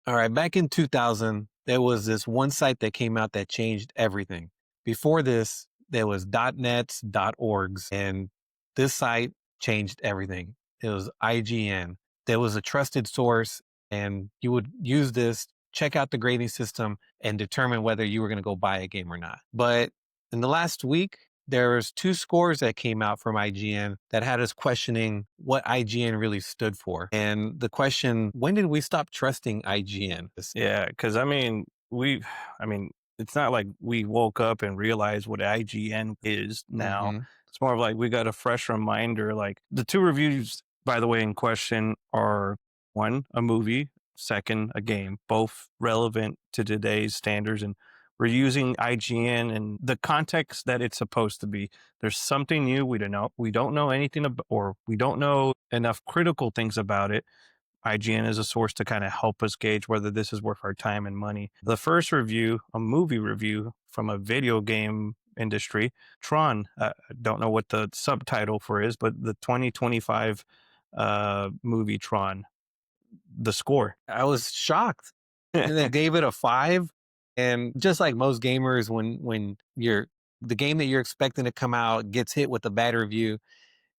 All right, back in 2000, there was this one site that came out that changed everything. Before this, there was .nets, .orgs, and this site changed everything. It was IGN. There was a trusted source, and you would use this, check out the grading system, and determine whether you were going to go buy a game or not. But in the last week, there was two scores that came out from IGN that had us questioning what IGN really stood for. And the question, when did we stop trusting IGN? Yeah, because I mean, it's not like we woke up and realized what IGN is now. Mm-hmm. It's more of like we got a fresh reminder. Like the two reviews, by the way, in question are one, a movie, second, a game, both relevant to today's standards. And we're using IGN and the context that it's supposed to be. There's something new we don't know anything about, or we don't know enough critical things about it. IGN is a source to kind of help us gauge whether this is worth our time and money. The first review, a movie review from a video game industry, Tron. Don't know what the subtitle for is, but the 2025 movie Tron. The score. I was shocked. And they gave it a 5. And just like most gamers, when the game that you're expecting to come out gets hit with a bad review,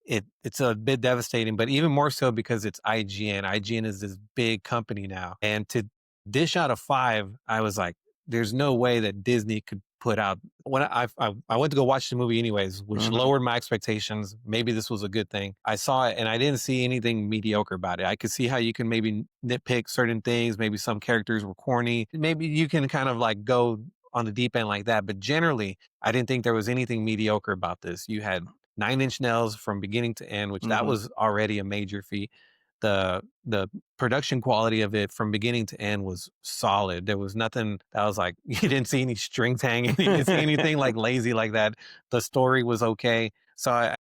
it's a bit devastating, but even more so because it's IGN. IGN is this big company now. And to dish out a 5, I was like, there's no way that Disney could put out when I went to go watch the movie anyways, which lowered my expectations. Maybe this was a good thing. I saw it and I didn't see anything mediocre about it. I could see how you can maybe nitpick certain things. Maybe some characters were corny. Maybe you can kind of like go on the deep end like that. But generally, I didn't think there was anything mediocre about this. You had 9-inch nails from beginning to end, which that was already a major feat. The production quality of it from beginning to end was solid. There was nothing that was like you didn't see any strings hanging, you didn't see anything like lazy like that. The story was okay. So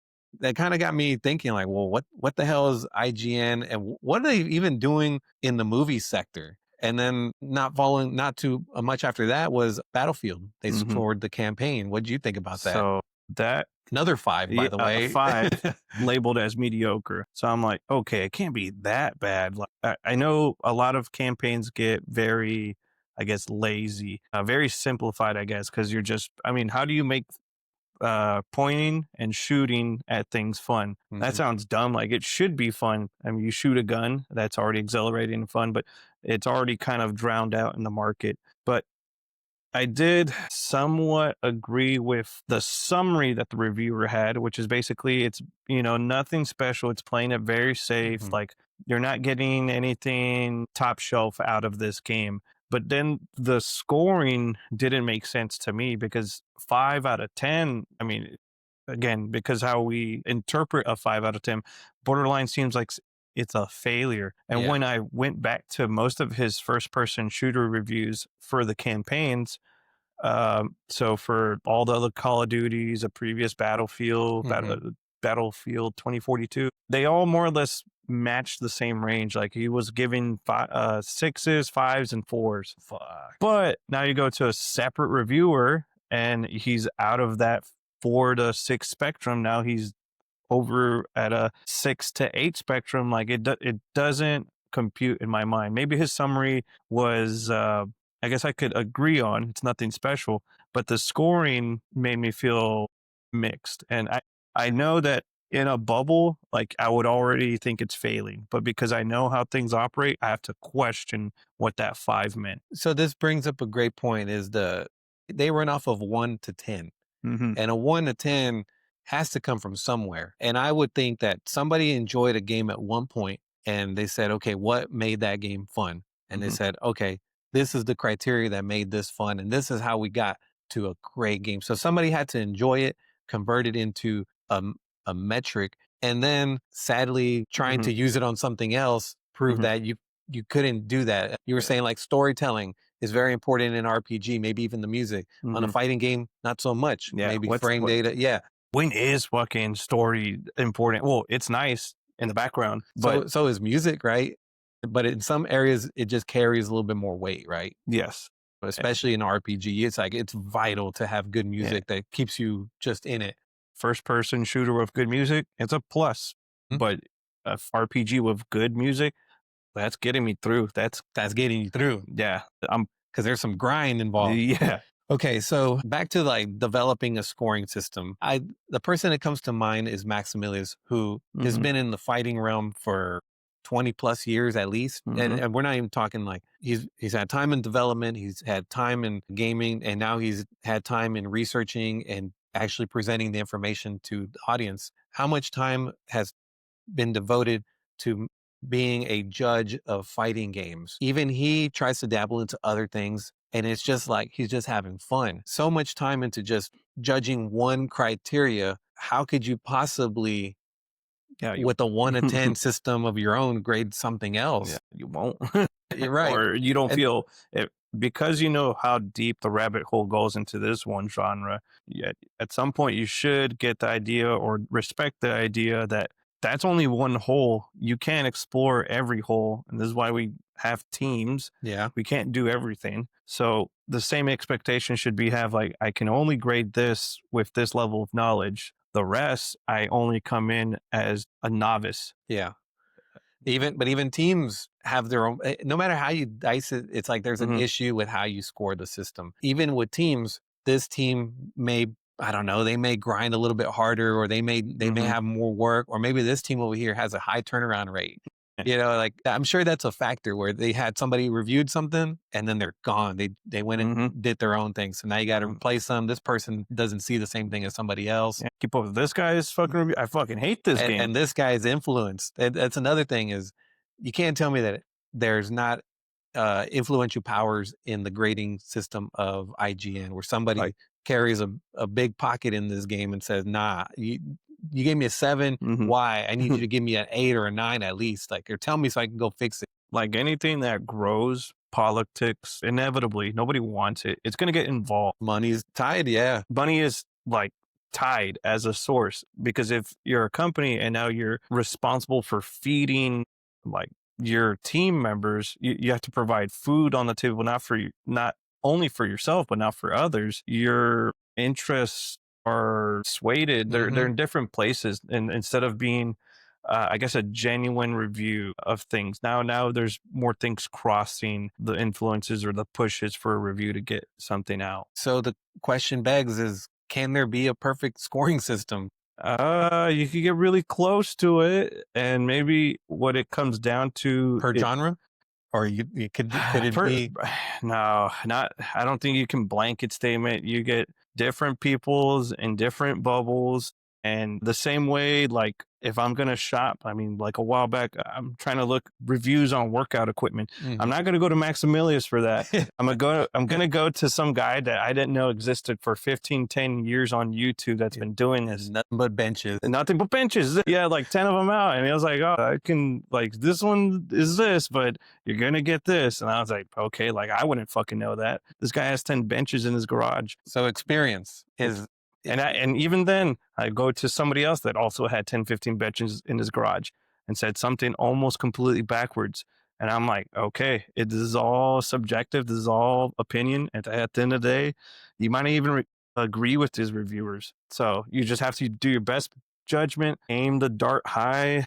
that kind of got me thinking like, well, what the hell is IGN and what are they even doing in the movie sector? And then not too much after that was Battlefield. They scored the campaign. What did you think about that? So that Another 5, by the way. 5 labeled as mediocre. So I'm like, okay, it can't be that bad. Like, I know a lot of campaigns get very, I guess, lazy, very simplified, I guess, because how do you make pointing and shooting at things fun? That sounds dumb. Like it should be fun. I mean, you shoot a gun, that's already exhilarating and fun, but it's already kind of drowned out in the market. But I did somewhat agree with the summary that the reviewer had, which is basically it's, nothing special. It's playing it very safe. Like you're not getting anything top shelf out of this game. But then the scoring didn't make sense to me because 5 out of 10, I mean, again, because how we interpret a 5 out of 10, borderline seems like it's a failure. And when I went back to most of his first person shooter reviews for the campaigns, so for all the other Call of Duties, a previous Battlefield, Battlefield 2042, they all more or less matched the same range. Like he was giving 6s, 5s, and 4s. Fuck. But now you go to a separate reviewer and he's out of that 4 to 6 spectrum. Now he's over at a 6 to 8 spectrum. Like it doesn't compute in my mind. Maybe his summary was, I guess I could agree on. It's nothing special, but the scoring made me feel mixed. And I know that in a bubble, like I would already think it's failing, but because I know how things operate, I have to question what that 5 meant. So this brings up a great point is they run off of 1 to 10 and a 1 to 10 has to come from somewhere. And I would think that somebody enjoyed a game at one point and they said, okay, what made that game fun? And they said, okay, this is the criteria that made this fun. And this is how we got to a great game. So somebody had to enjoy it, convert it into a metric, and then sadly trying to use it on something else proved that you couldn't do that. You were saying like storytelling is very important in RPG, maybe even the music. On a fighting game, not so much. Yeah, maybe frame data. Yeah. When is fucking story important? Well, it's nice in the background, but so is music, right? But in some areas, it just carries a little bit more weight, right? yes. Especially in RPG, it's like it's vital to have good music that keeps you just in it. First person shooter with good music, it's a plus. But a RPG with good music, That's getting me through. That's getting you through Yeah, I'm because there's some grind involved. yeah. Okay, so back to like developing a scoring system. The person that comes to mind is Maximilius, who has Mhm, been in the fighting realm for 20 plus years at least. And, mhm. and we're not even talking like he's had time in development, he's had time in gaming, and now he's had time in researching and actually presenting the information to the audience. How much time has been devoted to being a judge of fighting games. Even he tries to dabble into other things, and it's just like he's just having fun. So much time into just judging one criteria. How could you possibly, Yeah, you with a 1 to 10 system of your own, grade something yeah, else? you won't. You're right. Or you don't And feel it because you know how deep the rabbit hole goes into this one genre. Yet at some point, you should get the idea or respect the idea that that's only one hole. You can't explore every hole, and this is why we have teams. yeah, We can't do everything. So the same expectation should be have like I can only grade this with this level of knowledge. The rest, I only come in as a novice. yeah. Even teams have their own, no matter how you dice it, it's like there's an Mhm, issue with how you score the system. Even with teams, this team may, I don't know, they may grind a little bit harder, or they may mhm. have more work, or maybe this team over here has a high turnaround rate. Like I'm sure that's a factor where they had somebody reviewed something and then they're gone. They went and Mhm. did their own thing. So now you got to Mm, replace them. This person doesn't see the same thing as somebody else. yeah, keep up with this guy's fucking review. I fucking hate this game. And this guy's influence. That's another thing is you can't tell me that there's not influential powers in the grading system of IGN where Like, somebody carries a big pocket in this game and says, nah, you gave me a 7. mhm. Why? I need you to give me an 8 or a 9 at least. Like, or tell me so I can go fix it. Like anything that grows politics, inevitably, nobody wants it. It's gonna get involved. Money's tied. Yeah. Money is like tied as a source because if you're a company and now you're responsible for feeding like your team members, you have to provide food on the table, not for you, not only for yourself, but not for others. Your interests are swayed. They're Hmm. in different places. And instead of being I guess a genuine review of things. Now there's more things crossing the influences or the pushes for a review to get something out. So the question begs is, can there be a perfect scoring system You could get really close to it, and maybe what it comes down to per it genre? Or could it per be? no, not I don't think you can blanket statement. You get different peoples in different bubbles, and the same way, like if I'm gonna shop, I mean, like a while back, I'm trying to look reviews on workout equipment. I'm Mhm. not gonna go to Maximilius for that. I'm gonna go to some guy that I didn't know existed for 15, 10 years on YouTube that's been doing this. Nothing but benches. Nothing but benches. Yeah, like 10 of them out. And he was like, oh, I can, like, this one is this, but you're going to get this. And I was like, okay, like, I wouldn't fucking know that. This guy has 10 benches in his garage. So experience Ex- is it, and even then, I go to somebody else that also had 10, 15 benches in his garage and said something almost completely backwards. And I'm like, okay, this is all subjective. This is all opinion. At the end of the day, you might not even agree with his reviewers. So you just have to do your best judgment, aim the dart high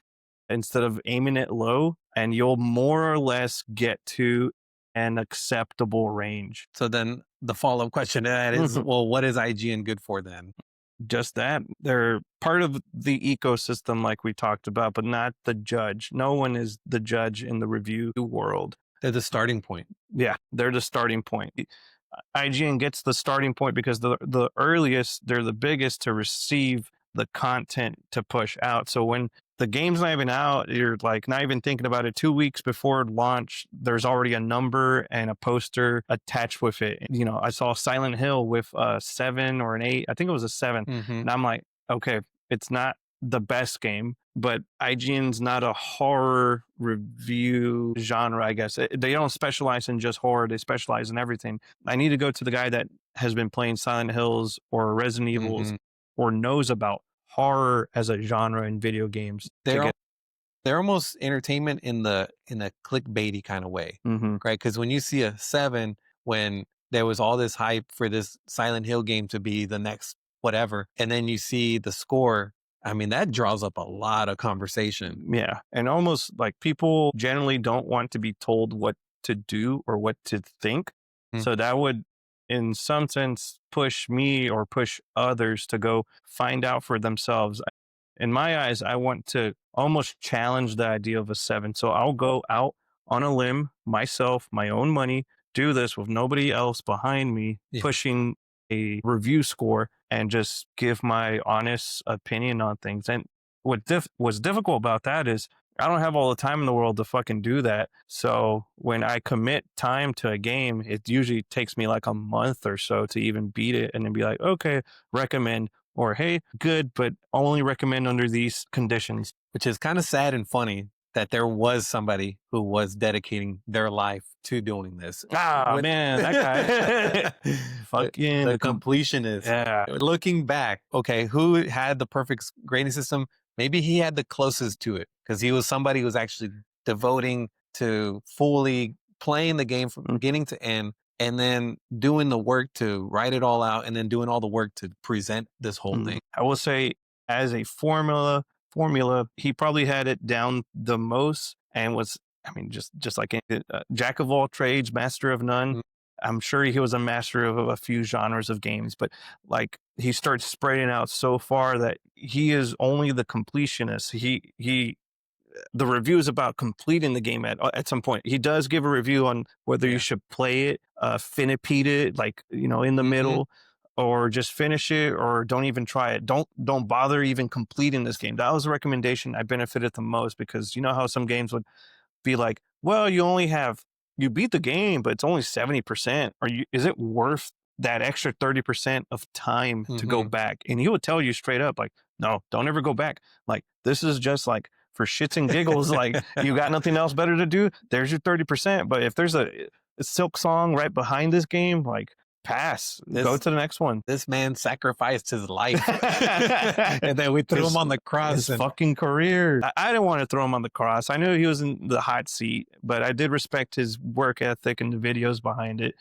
instead of aiming it low, and you'll more or less get to an acceptable range. so then the follow-up question to that is, well, what is IGN good for then? Just that they're part of the ecosystem like we talked about, but not the judge. No one is the judge in the review world. They're the starting point. Yeah, they're the starting point. IGN gets the starting point because the earliest, they're the biggest to receive the content to push out. So when the game's not even out, you're like not even thinking about it. 2 weeks before launch, there's already a number and a poster attached with it. You know, I saw Silent Hill with a 7 or an 8. I think it was a 7. Hmm. And I'm like, okay, it's not the best game, but IGN's not a horror review genre, I guess. They don't specialize in just horror, they specialize in everything. I need to go to the guy that has been playing Silent Hills or Resident Evils Hmm. or knows about horror as a genre in video games to They're get. they're almost entertainment in a clickbaity kind of way, Hmm. right? Because when you see a 7, when there was all this hype for this Silent Hill game to be the next whatever, and then you see the score, I mean, that draws up a lot of conversation. Yeah, and almost like people generally don't want to be told what to do or what to think. Mm, So that would, in some sense, push me or push others to go find out for themselves. In my eyes, I want to almost challenge the idea of a 7. So I'll go out on a limb myself, my own money, do this with nobody else behind me yeah. pushing a review score and just give my honest opinion on things. And what's difficult about that is I don't have all the time in the world to fucking do that. So when I commit time to a game, it usually takes me like a month or so to even beat it and then be like, okay, recommend, or hey, good, but only recommend under these conditions. Which is kind of sad and funny that there was somebody who was dedicating their life to doing this. Ah, With man, that guy. Fucking the completionist. yeah. Looking back, okay, who had the perfect grading system? Maybe he had the closest to it because he was somebody who was actually devoting to fully playing the game from Mm, beginning to end and then doing the work to write it all out and then doing all the work to present this whole thing. I will say as a formula, he probably had it down the most and was, I mean, just like jack of all trades, master of none. Mm, I'm sure he was a master of a few genres of games, but like he starts spreading out so far that he is only the completionist. He the review is about completing the game at some point. He does give a review on whether you yeah. should play it, finipede it, like in the Hmm. middle, or just finish it, or don't even try it. Don't bother even completing this game. That was a recommendation I benefited the most because you know how some games would be like, well, you beat the game, but it's only 70%. Is it worth that extra 30% of time to go Hmm. back? And he would tell you straight up, like, no, don't ever go back. Like, this is just like for shits and giggles. Like, you got nothing else better to do. There's your 30%. But if there's a Silk Song right behind this game, like, pass, go this to the next one. this man sacrificed his life, and then we threw him on the cross. His And fucking career. I didn't want to throw him on the cross. I knew he was in the hot seat, but I did respect his work ethic and the videos behind it.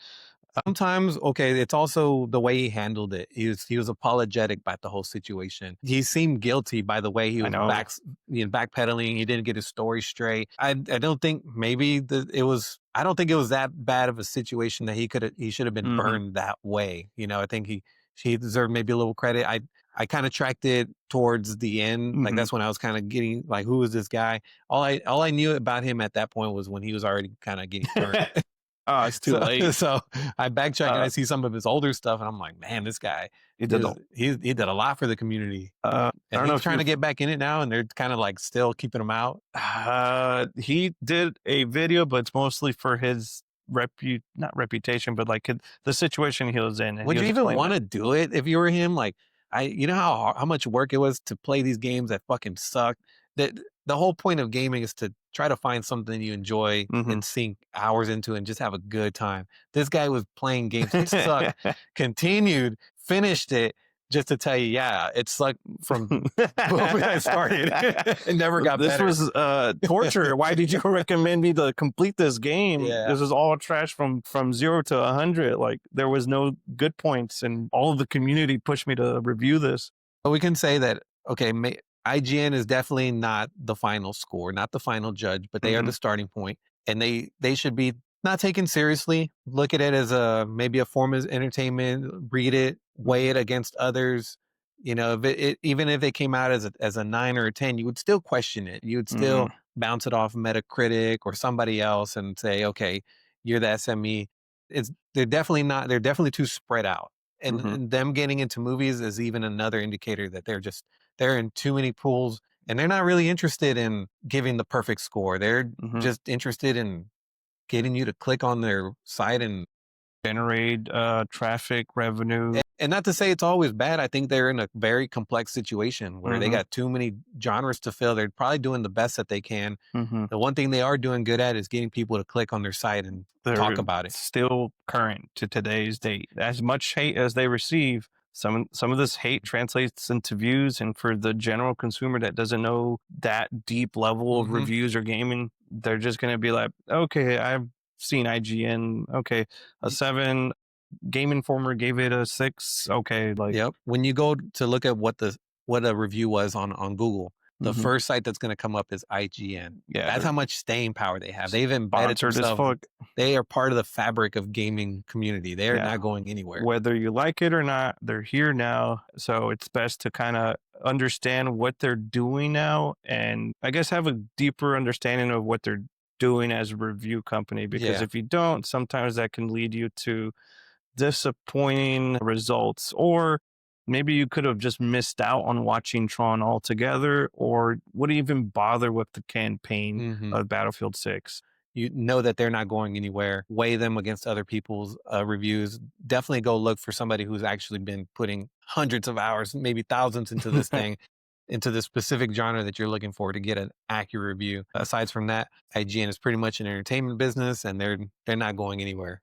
sometimes, okay, it's also the way he handled it. He was apologetic about the whole situation. He seemed guilty by the way he I was know. backpedaling. He didn't get his story straight. I don't think maybe it was. I don't think it was that bad of a situation that he should have been Hmm. burned that way. I think he deserved maybe a little credit. I kind of tracked it towards the end. Like Hmm. that's when I was kind of getting like, who is this guy? All I knew about him at that point was when he was already kind of getting burned. Oh, it's too So, late. so I backtrack and I Uh, see some of his older stuff, and I'm like, man, this guy he did. he did a lot for the community, I and don't know he's if trying you. to get back in it now, and they're kind of like still keeping him out. He did a video, but it's mostly for his not reputation, but like the situation he was in, and he Would you was even explaining want that. to do it if you were him? Like, you know how much work it was to play these games that fucking suck. That the whole point of gaming is to try to find something you enjoy Hmm. and sink hours into and just have a good time. This guy was playing games that suck, continued, finished it just to tell you, yeah, it sucked from the moment I started. It never got This better. was torture. Why did you recommend me to complete this game? Yeah. This is all trash from 0 to 100. Like there was no good points, and all of the community pushed me to review this. But we can say that, okay, IGN is definitely not the final score, not the final judge, but they are Hmm. the starting point, and they should be not taken seriously. Look at it as maybe a form of entertainment. Read it, weigh it against others. If even if it came out as a 9 or a 10, you would still question it. You would Hmm. still bounce it off Metacritic or somebody else and say, okay, you're the SME. They're definitely not. They're definitely too spread out, and, Hmm. and them getting into movies is even another indicator that they're in too many pools and they're not really interested in giving the perfect score. They're Hmm. just interested in getting you to click on their site Generate traffic revenue. and not to say it's always bad. I think they're in a very complex situation where they Hmm. got too many genres to fill. They're probably doing the best that they can. Hmm. The one thing they are doing good at is getting people to click on their site and talk They're about it. still current to today's date. As much hate as they receive, some of this hate translates into views, and for the general consumer that doesn't know that deep level of Hmm. reviews or gaming, they're just gonna be like, okay, I've seen IGN, okay, a 7. Game Informer gave it a 6. Okay, like Yep. When you go to look at what the what a review was on Google, the Mhm. first site that's gonna come up is IGN. Yeah, That's they're how much staying power they have. They've embedded sponsored as themselves. fuck. They are part of the fabric of gaming community. They're Yeah. not going anywhere. Whether you like it or not, they're here now. So it's best to kind of understand what they're doing now and I guess have a deeper understanding of what they're doing as a review company. Because Yeah. if you don't, sometimes that can lead you to disappointing results. Or maybe you could have just missed out on watching Tron altogether or wouldn't even bother with the campaign Mhm. of Battlefield 6. You know that they're not going anywhere. Weigh them against other people's reviews. Definitely go look for somebody who's actually been putting hundreds of hours, maybe thousands into this thing, into the specific genre that you're looking for to get an accurate review. Aside from that, IGN is pretty much an entertainment business, and they're not going anywhere.